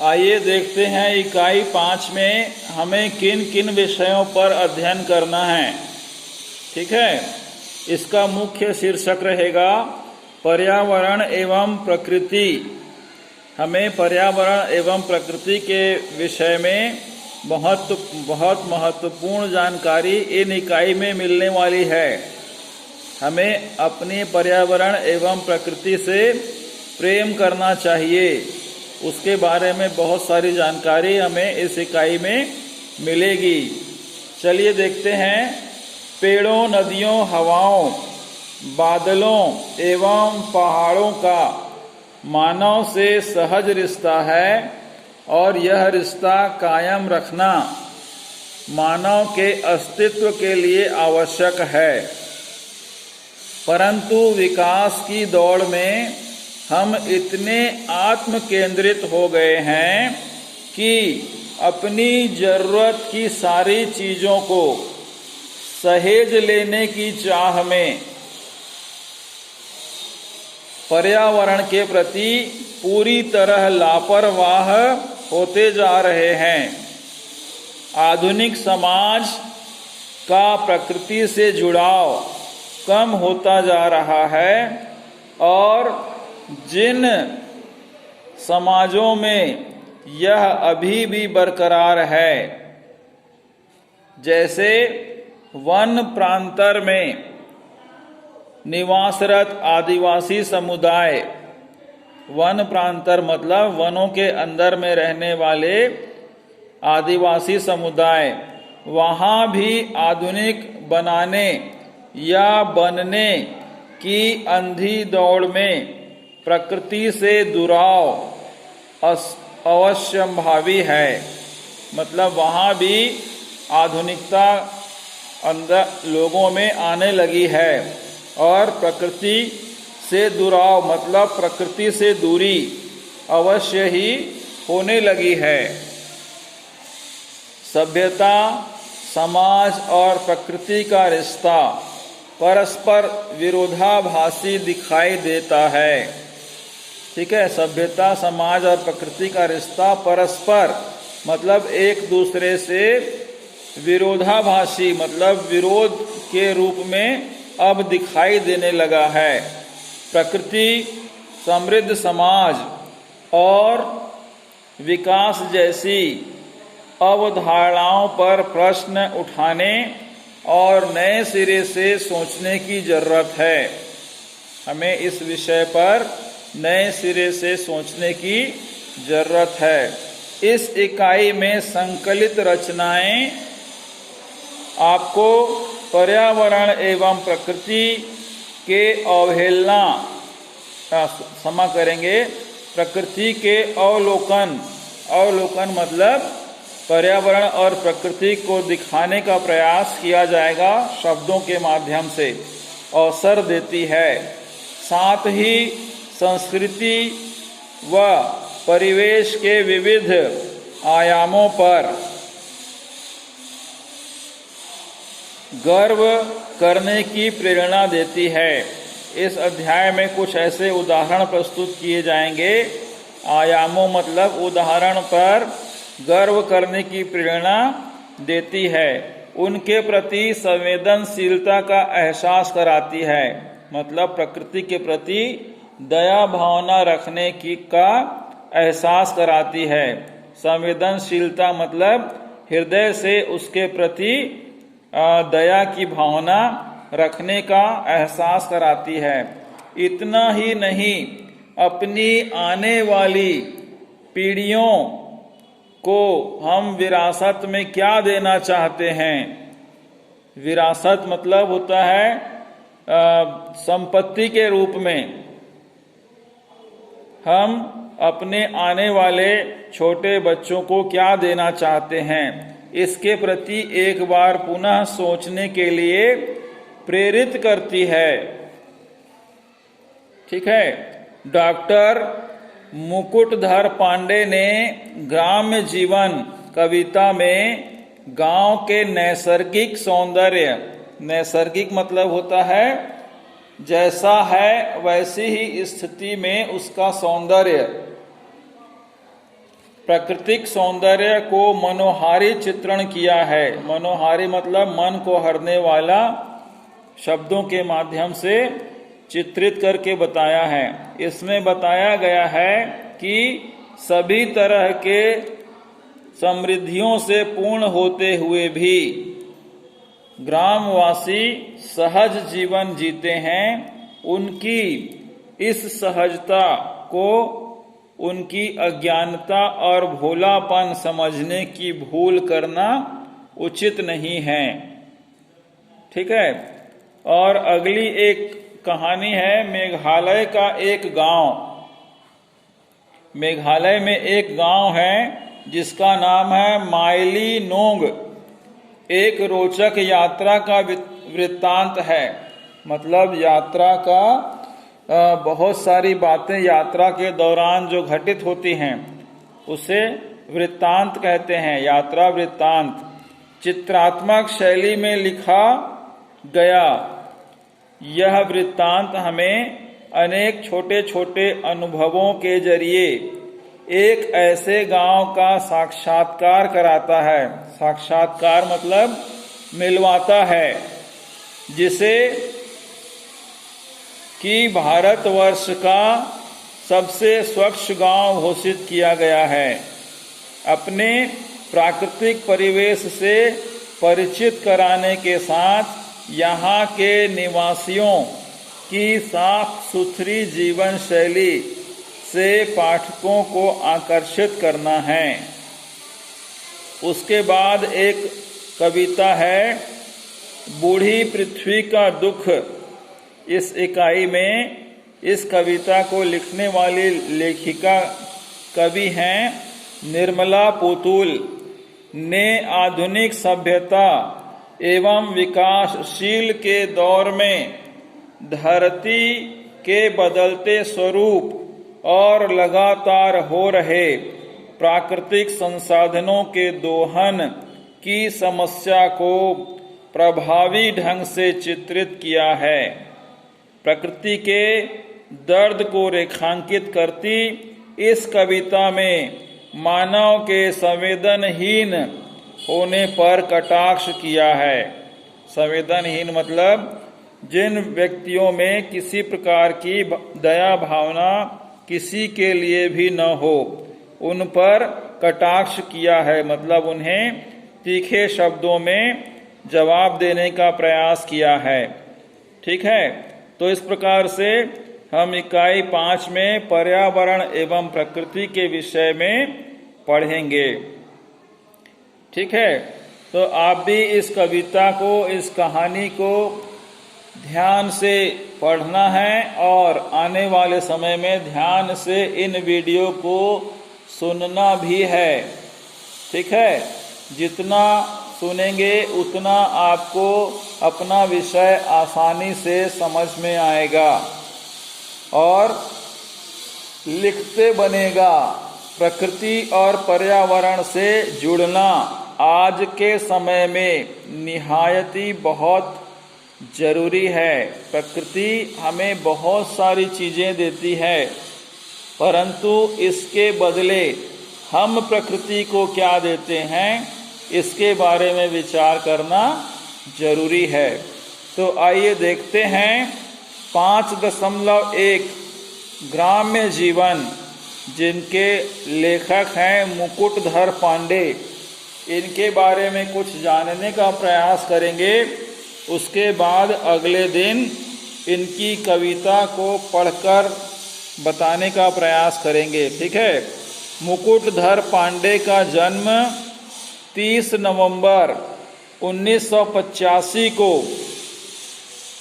आइए देखते हैं इकाई 5 में हमें किन किन विषयों पर अध्ययन करना है। ठीक है, इसका मुख्य शीर्षक रहेगा पर्यावरण एवं प्रकृति। हमें पर्यावरण एवं प्रकृति के विषय में बहुत महत्वपूर्ण जानकारी इन इकाई में मिलने वाली है। हमें अपने पर्यावरण एवं प्रकृति से प्रेम करना चाहिए, उसके बारे में बहुत सारी जानकारी हमें इस इकाई में मिलेगी। चलिए देखते हैं। पेड़ों, नदियों, हवाओं, बादलों एवं पहाड़ों का मानव से सहज रिश्ता है और यह रिश्ता कायम रखना मानव के अस्तित्व के लिए आवश्यक है। परंतु विकास की दौड़ में हम इतने आत्म केंद्रित हो गए हैं कि अपनी जरूरत की सारी चीजों को सहेज लेने की चाह में पर्यावरण के प्रति पूरी तरह लापरवाह होते जा रहे हैं। आधुनिक समाज का प्रकृति से जुड़ाव कम होता जा रहा है और जिन समाजों में यह अभी भी बरकरार है, जैसे वन प्रांतर में निवासरत आदिवासी समुदाय, वन प्रांतर मतलब वनों के अंदर में रहने वाले आदिवासी समुदाय, वहाँ भी आधुनिक बनाने या बनने की अंधी दौड़ में प्रकृति से दुराव अवश्यंभावी है। मतलब वहाँ भी आधुनिकता अंदर लोगों में आने लगी है और प्रकृति से दुराव मतलब प्रकृति से दूरी अवश्य ही होने लगी है। सभ्यता, समाज और प्रकृति का रिश्ता परस्पर विरोधाभासी दिखाई देता है। ठीक है, सभ्यता, समाज और प्रकृति का रिश्ता परस्पर मतलब एक दूसरे से विरोधाभासी मतलब विरोध के रूप में अब दिखाई देने लगा है। प्रकृति, समृद्ध समाज और विकास जैसी अवधारणाओं पर प्रश्न उठाने और नए सिरे से सोचने की जरूरत है। हमें इस विषय पर नए सिरे से सोचने की जरूरत है। इस इकाई में संकलित रचनाएं आपको पर्यावरण एवं प्रकृति के अवहेलना क्षमा करेंगे प्रकृति के अवलोकन मतलब पर्यावरण और प्रकृति को दिखाने का प्रयास किया जाएगा शब्दों के माध्यम से, अवसर देती है। साथ ही संस्कृति व परिवेश के विविध आयामों पर गर्व करने की प्रेरणा देती है। इस अध्याय में कुछ ऐसे उदाहरण प्रस्तुत किए जाएंगे। आयामों मतलब उदाहरण पर गर्व करने की प्रेरणा देती है, उनके प्रति संवेदनशीलता का एहसास कराती है, मतलब प्रकृति के प्रति दया भावना रखने की का एहसास कराती है। संवेदनशीलता मतलब हृदय से उसके प्रति दया की भावना रखने का एहसास कराती है। इतना ही नहीं, अपनी आने वाली पीढ़ियों को हम विरासत में क्या देना चाहते हैं। विरासत मतलब होता है संपत्ति के रूप में। हम अपने आने वाले छोटे बच्चों को क्या देना चाहते हैं, इसके प्रति एक बार पुनः सोचने के लिए प्रेरित करती है। ठीक है, डॉक्टर मुकुटधर पांडे ने ग्राम्य जीवन कविता में गांव के नैसर्गिक सौंदर्य, नैसर्गिक मतलब होता है जैसा है वैसी ही स्थिति में उसका सौंदर्य, प्राकृतिक सौंदर्य को मनोहारी चित्रण किया है। मनोहारी मतलब मन को हरने वाला, शब्दों के माध्यम से चित्रित करके बताया है। इसमें बताया गया है कि सभी तरह के समृद्धियों से पूर्ण होते हुए भी ग्रामवासी सहज जीवन जीते हैं। उनकी इस सहजता को उनकी अज्ञानता और भोलापन समझने की भूल करना उचित नहीं है। ठीक है। और अगली एक कहानी है मेघालय का एक गांव। मेघालय में एक गांव है जिसका नाम है माइली नोंग। एक रोचक यात्रा का वृत्तांत है। मतलब यात्रा का बहुत सारी बातें यात्रा के दौरान जो घटित होती हैं उसे वृत्तांत कहते हैं, यात्रा वृत्तांत। चित्रात्मक शैली में लिखा गया यह वृत्तांत हमें अनेक छोटे छोटे अनुभवों के जरिए एक ऐसे गांव का साक्षात्कार कराता है। साक्षात्कार मतलब मिलवाता है, जिसे कि भारतवर्ष का सबसे स्वच्छ गांव घोषित किया गया है। अपने प्राकृतिक परिवेश से परिचित कराने के साथ यहाँ के निवासियों की साफ सुथरी जीवन शैली से पाठकों को आकर्षित करना है। उसके बाद एक कविता है बूढ़ी पृथ्वी का दुख। इस इकाई में इस कविता को लिखने वाली लेखिका कवि हैं निर्मला पोतुल ने आधुनिक सभ्यता एवं विकासशील के दौर में धरती के बदलते स्वरूप और लगातार हो रहे प्राकृतिक संसाधनों के दोहन की समस्या को प्रभावी ढंग से चित्रित किया है। प्रकृति के दर्द को रेखांकित करती इस कविता में मानव के संवेदनहीन होने पर कटाक्ष किया है। संवेदनहीन मतलब जिन व्यक्तियों में किसी प्रकार की दया भावना किसी के लिए भी न हो, उन पर कटाक्ष किया है। मतलब उन्हें तीखे शब्दों में जवाब देने का प्रयास किया है। ठीक है। तो इस प्रकार से हम इकाई 5 में पर्यावरण एवं प्रकृति के विषय में पढ़ेंगे। ठीक है। तो आप भी इस कविता को, इस कहानी को ध्यान से पढ़ना है और आने वाले समय में ध्यान से इन वीडियो को सुनना भी है। ठीक है। जितना सुनेंगे उतना आपको अपना विषय आसानी से समझ में आएगा और लिखते बनेगा। प्रकृति और पर्यावरण से जुड़ना आज के समय में निहायती बहुत जरूरी है। प्रकृति हमें बहुत सारी चीजें देती है, परंतु इसके बदले हम प्रकृति को क्या देते हैं, इसके बारे में विचार करना जरूरी है। तो आइए देखते हैं 5.1 ग्राम्य जीवन, जिनके लेखक हैं मुकुटधर पांडे। इनके बारे में कुछ जानने का प्रयास करेंगे। उसके बाद अगले दिन इनकी कविता को पढ़कर बताने का प्रयास करेंगे। ठीक है। मुकुटधर पांडे का जन्म 30 नवंबर 1985 को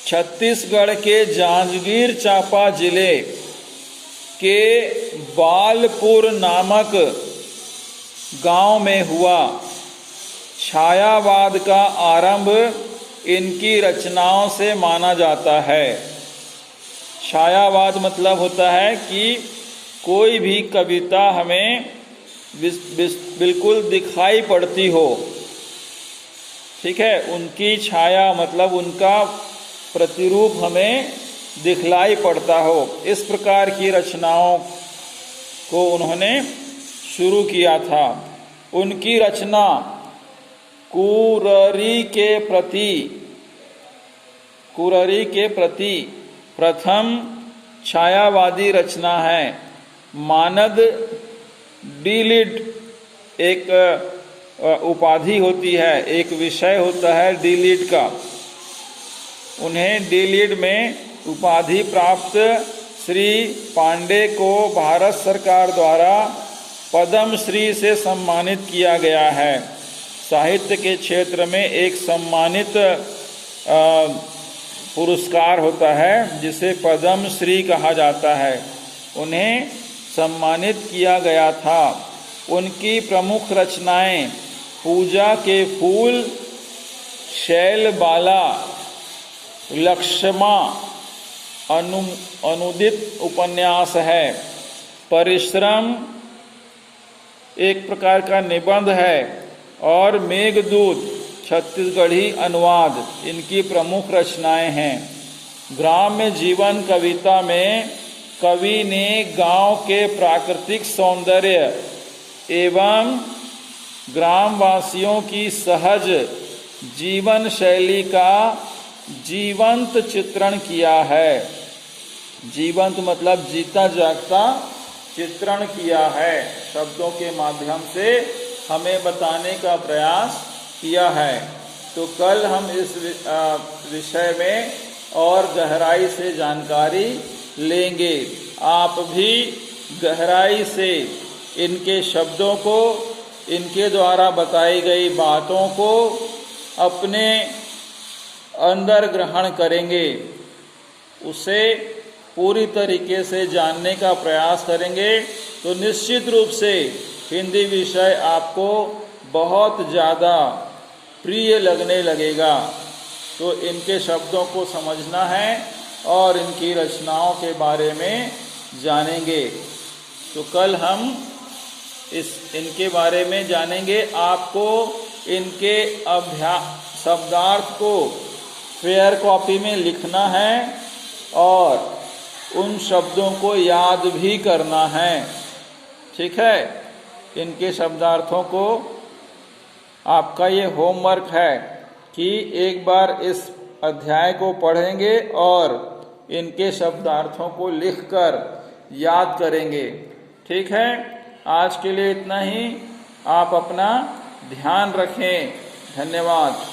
छत्तीसगढ़ के जांजगीर चांपा जिले के बालपुर नामक गांव में हुआ। छायावाद का आरंभ इनकी रचनाओं से माना जाता है। छायावाद मतलब होता है कि कोई भी कविता हमें बिल्कुल दिखाई पड़ती हो। ठीक है। उनकी छाया मतलब उनका प्रतिरूप हमें दिखलाई पड़ता हो। इस प्रकार की रचनाओं को उन्होंने शुरू किया था। उनकी रचना कुररी के प्रति प्रथम छायावादी रचना है। मानद डीलिट एक उपाधि होती है, एक विषय होता है डीलिट का। उन्हें डीलिट में उपाधि प्राप्त श्री पांडे को भारत सरकार द्वारा पद्म श्री से सम्मानित किया गया है। साहित्य के क्षेत्र में एक सम्मानित पुरस्कार होता है जिसे पद्म श्री कहा जाता है। उन्हें सम्मानित किया गया था। उनकी प्रमुख रचनाएं पूजा के फूल, शैलबाला, लक्ष्मा, अनुदित उपन्यास है। परिश्रम एक प्रकार का निबंध है और मेघदूत छत्तीसगढ़ी अनुवाद इनकी प्रमुख रचनाएं हैं। ग्राम्य जीवन कविता में कवि ने गांव के प्राकृतिक सौंदर्य एवं ग्रामवासियों की सहज जीवन शैली का जीवंत चित्रण किया है। जीवंत मतलब जीता जागता चित्रण किया है। शब्दों के माध्यम से हमें बताने का प्रयास किया है। तो कल हम इस विषय में और गहराई से जानकारी लेंगे। आप भी गहराई से इनके शब्दों को, इनके द्वारा बताई गई बातों को अपने अंदर ग्रहण करेंगे, उसे पूरी तरीके से जानने का प्रयास करेंगे तो निश्चित रूप से हिंदी विषय आपको बहुत ज़्यादा प्रिय लगने लगेगा। तो इनके शब्दों को समझना है और इनकी रचनाओं के बारे में जानेंगे। तो कल हम इनके बारे में जानेंगे। आपको इनके शब्दार्थ को फेयर कॉपी में लिखना है और उन शब्दों को याद भी करना है। ठीक है, इनके शब्दार्थों को आपका ये होमवर्क है कि एक बार इस अध्याय को पढ़ेंगे और इनके शब्दार्थों को लिखकर याद करेंगे। ठीक है, आज के लिए इतना ही। आप अपना ध्यान रखें। धन्यवाद।